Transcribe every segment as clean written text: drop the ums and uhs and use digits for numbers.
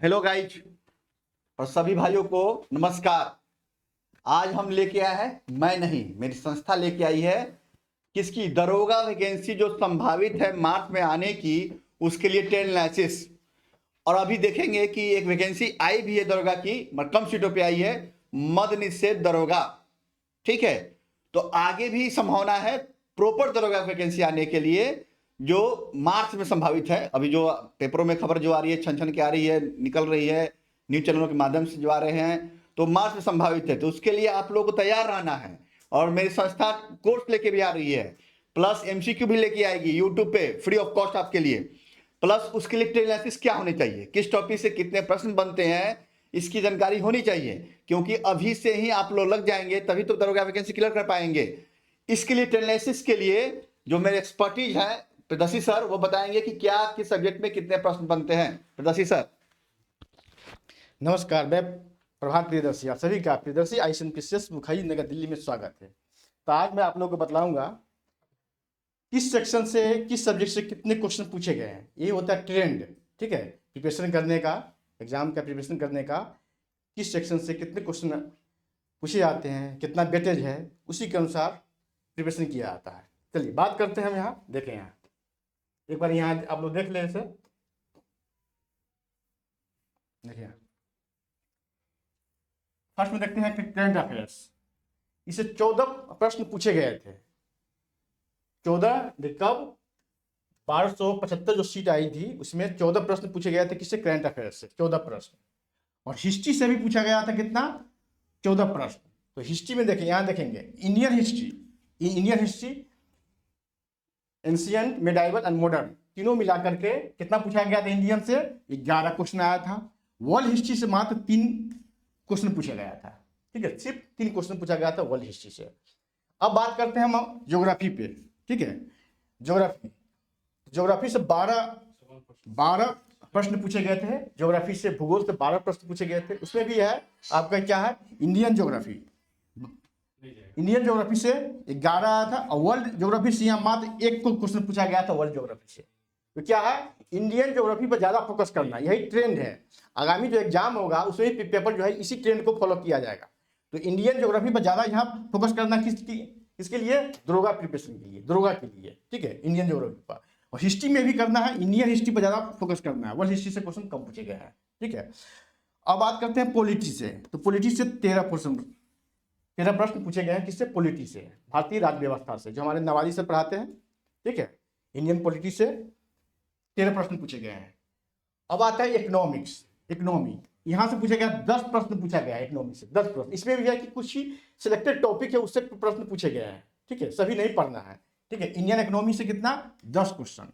Hello guys और सभी भाइयों को नमस्कार। आज हम लेके आए हैं, मैं नहीं मेरी संस्था लेके आई है, किसकी दरोगा वैकेंसी जो संभावित है मार्च में आने की, उसके लिए 10 एनालिसिस। और अभी देखेंगे कि एक वैकेंसी आई भी है दरोगा की, मगर कम सीटों पे आई है, मद निषेध दरोगा। ठीक है, तो आगे भी संभावना है प्रॉपर दरोगा वैकेंसी आने के लिए, जो मार्च में संभावित है। अभी जो पेपरों में खबर जो आ रही है, छन छन के आ रही है, निकल रही है, न्यूज चैनलों के माध्यम से जो आ रहे हैं, तो मार्च में संभावित है। तो उसके लिए आप लोगों को तैयार रहना है। और मेरी संस्था कोर्स लेके भी आ रही है, प्लस एमसीक्यू भी लेके आएगी यूट्यूब पे फ्री ऑफ कॉस्ट आपके लिए। प्लस उसके लिए ट्रेनिंग क्या होनी चाहिए, किस टॉपिक से कितने प्रश्न बनते हैं, इसकी जानकारी होनी चाहिए। क्योंकि अभी से ही आप लोग लग जाएंगे तभी तो दरोगा वैकेंसी क्लियर कर पाएंगे। इसके लिए ट्रेनिंग के लिए जो मेरे एक्सपर्टीज है प्रियदर्शी सर, वो बताएंगे कि क्या किस सब्जेक्ट में कितने प्रश्न बनते हैं। प्रियदर्शी सर। नमस्कार, मैं प्रभात प्रियदर्शी, आप सभी का प्रियदर्शी ICNPCS मुखर्जी नगर दिल्ली में स्वागत है। तो आज मैं आप लोगों को बतलाऊंगा किस सेक्शन से किस सब्जेक्ट से कितने क्वेश्चन पूछे गए हैं। ये होता है ट्रेंड, ठीक है, प्रिपरेशन करने का, एग्जाम का प्रिपरेशन करने का, किस सेक्शन से कितने क्वेश्चन पूछे जाते हैं, कितना वेटेज है, उसी के अनुसार प्रिपरेशन किया जाता है। चलिए बात करते हैं हम। यहाँ देखें, यहाँ एक बार यहाँ आप लोग देख लें इसे। देखिए फर्स्ट में देखते हैं कि करंट अफेयर्स। इसे 14 प्रश्न पूछे गए थे। 14 कब 1275 जो सीट आई थी उसमें 14 प्रश्न पूछे गए थे। किससे? करंट अफेयर्स से 14 प्रश्न। और हिस्ट्री से भी पूछा गया था कितना? 14 प्रश्न। तो हिस्ट्री में देखें, यहाँ देखेंगे Indian history, ancient, medieval and modern, तीनों मिलाकर के कितना पूछा गया था? इंडियन से 11 क्वेश्चन आया था। वर्ल्ड हिस्ट्री से मात्र 3 क्वेश्चन पूछा गया था। ठीक है, सिर्फ 3 क्वेश्चन पूछा गया था वर्ल्ड हिस्ट्री से। अब बात करते हैं हम ज्योग्राफी पे। ठीक है, ज्योग्राफी से 12 प्रश्न पूछे गए थे। ज्योग्राफी से, भूगोल से 12 प्रश्न पूछे गए थे। उसमें भी है आपका क्या है, इंडियन ज्योग्राफी से 11 आया था। और वर्ल्ड ज्योग्राफी से यहाँ मात्र 1 क्वेश्चन पूछा गया था वर्ल्ड ज्योग्राफी से। तो क्या है, इंडियन ज्योग्राफी पर ज्यादा फोकस करना, यही ट्रेंड है। आगामी जो एग्जाम होगा उसमें भी पेपर जो है इसी ट्रेंड को फॉलो किया जाएगा। तो इंडियन ज्योग्राफी पर ज्यादा यहाँ फोकस करना किसके लिए? दरोगा प्रिपरेशन के लिए, दरोगा के लिए। ठीक है, इंडियन ज्योग्राफी पर। और हिस्ट्री में भी करना है, इंडियन हिस्ट्री पर ज्यादा फोकस करना है। वर्ल्ड हिस्ट्री से क्वेश्चन कम पूछे गए हैं। ठीक है, अब बात करते हैं पॉलिटी से। तो पॉलिटी से 13 प्रश्न पूछे गए हैं। किससे? पॉलिटी से, भारतीय राज्य व्यवस्था से, जो हमारे नवाली से पढ़ाते हैं। ठीक है, इंडियन पॉलिटी से 13 प्रश्न पूछे गए हैं। अब आता है इकोनॉमी। यहां से पूछा गया 10 प्रश्न पूछा गया है इकोनॉमी से, 10 प्रश्न। इसमें भी है कि कुछ ही सिलेक्टेड टॉपिक है उससे प्रश्न पूछे गए हैं। ठीक है, सभी नहीं पढ़ना है। ठीक है, इंडियन इकोनॉमी से कितना? 10 क्वेश्चन।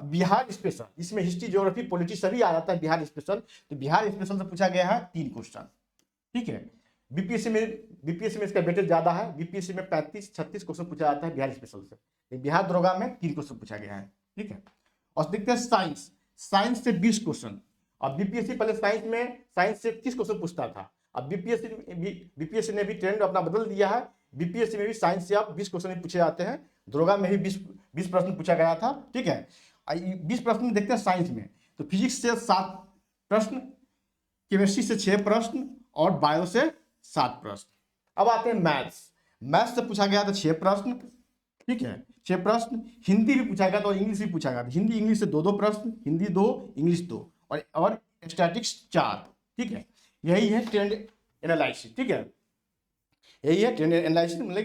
बिहार स्पेशल, इसमें हिस्ट्री, ज्योग्राफी, पॉलिटी सभी आ जाता है। बिहार स्पेशल, तो बिहार स्पेशल से पूछा गया है 3 क्वेश्चन। ठीक है, बीपीएससी में इसका वेटेज ज्यादा है। बीपीएससी में 35-36 क्वेश्चन पूछा जाता है बिहार स्पेशल से। बिहार दरोगा में 3 क्वेश्चन पूछा गया है। ठीक है, और देखते हैं साइंस से 20 क्वेश्चन। अब बीपीएससी पहले साइंस से 30 क्वेश्चन पूछता था। अब बीपीएससी ने भी ट्रेंड अपना बदल दिया है। बीपीएससी में भी साइंस से अब 20 क्वेश्चन पूछे जाते हैं। दरोगा में भी 20 प्रश्न पूछा गया था। ठीक है, 20 प्रश्न देखते हैं साइंस में। तो फिजिक्स से 7 प्रश्न, केमिस्ट्री से 6 प्रश्न और बायो से 7 प्रश्न। अब आते हैं मैथ्स से पूछा गया था 6 प्रश्न। ठीक है, 6 प्रश्न। हिंदी भी पूछा गया था और इंग्लिश भी पूछा गया था। हिंदी इंग्लिश से 2 प्रश्न, हिंदी 2, इंग्लिश 2 और स्टैटिक्स 4। ठीक है, यही है ट्रेंड एनालिसिस। ठीक है, यही है ट्रेंड एनालिसिस, मतलब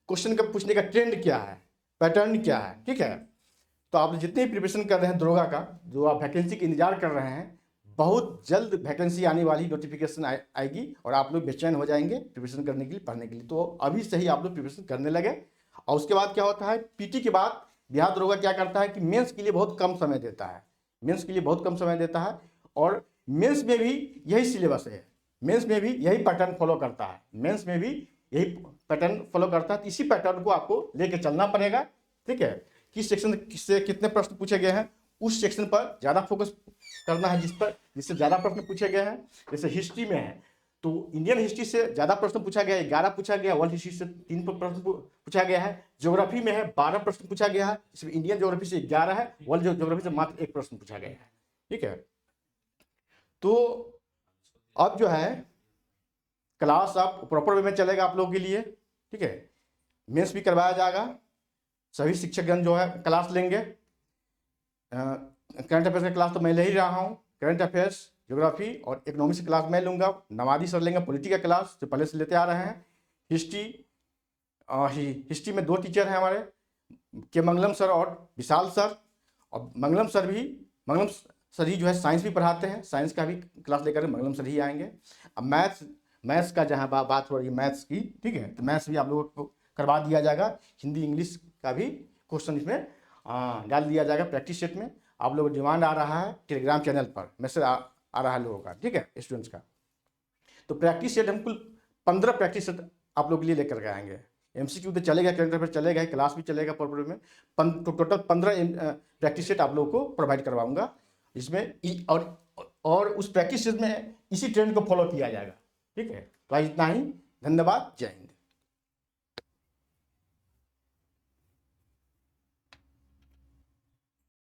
क्वेश्चन का पूछने का ट्रेंड क्या है, पैटर्न क्या है। ठीक है, तो आप जितने प्रिपरेशन कर रहे हैं दरोगा का, जो आप वैकेंसी का इंतजार कर रहे हैं, बहुत जल्द वैकेंसी आने वाली, नोटिफिकेशन आएगी और आप लोग बेचैन हो जाएंगे प्रिपरेशन करने के लिए, पढ़ने के लिए। तो अभी से ही आप लोग प्रिपरेशन करने लगे। और उसके बाद क्या होता है, पीटी के बाद बिहार दरोगा क्या करता है कि मेंस के लिए बहुत कम समय देता है। और मेंस में भी यही सिलेबस है, मेंस में भी यही पैटर्न फॉलो करता है। तो इसी पैटर्न को आपको लेके चलना पड़ेगा। ठीक है, किस सेक्शन से कितने प्रश्न पूछे गए हैं, उस सेक्शन पर ज्यादा फोकस करना है, जिससे ज्यादा प्रश्न पूछे गए हैं। जैसे हिस्ट्री में है तो इंडियन हिस्ट्री से ज्यादा प्रश्न पूछा गया, 11 पूछा गया। वर्ल्ड हिस्ट्री से 3 प्रश्न पूछा गया है। ज्योग्राफी में है 12 प्रश्न पूछा गया है। इसमें इंडियन ज्योग्राफी से 11 है, वर्ल्ड ज्योग्राफी से मात्र 1 प्रश्न पूछा गया है। ठीक है, तो अब जो है क्लास आप प्रॉपर वे में चलेगा आप लोगों के लिए, ठीक है। मेंस भी करवाया जाएगा, सभी शिक्षकगण जो है क्लास लेंगे। करंट अफेयर्स का क्लास तो मैं ले ही रहा हूँ, करंट अफेयर्स, ज्योग्राफी और इकोनॉमिक्स की क्लास मैं लूँगा। नवादी सर लेंगे पॉलिटी का क्लास जो पहले से लेते आ रहे हैं। हिस्ट्री में 2 टीचर हैं हमारे, के मंगलम सर और विशाल सर। और मंगलम सर ही जो है साइंस भी पढ़ाते हैं, साइंस का भी क्लास लेकर मंगलम सर ही आएंगे। अब मैथ्स का जहाँ बात हो रही है मैथ्स की, ठीक है, तो मैथ्स भी आप लोगों को करवा दिया जाएगा। हिंदी इंग्लिश का भी क्वेश्चन इसमें डाल दिया जाएगा प्रैक्टिस सेट में। आप लोगों को डिमांड आ रहा है टेलीग्राम चैनल पर, मैसेज आ रहा है लोगों का, ठीक है, स्टूडेंट्स का। तो प्रैक्टिस सेट हम कुल 15 प्रैक्टिस सेट आप लोग के लिए लेकर के आएंगे। एमसीक्यू तो चलेगा, करंट अफेयर चलेगा, क्लास भी चलेगा प्रॉपर में। टोटल 15 प्रैक्टिस सेट आप लोगों को प्रोवाइड करवाऊंगा इसमें। और उस प्रैक्टिस सेट में इसी ट्रेंड को फॉलो किया जाएगा, ठीक है। तो आज इतना ही, धन्यवाद, जय हिंद।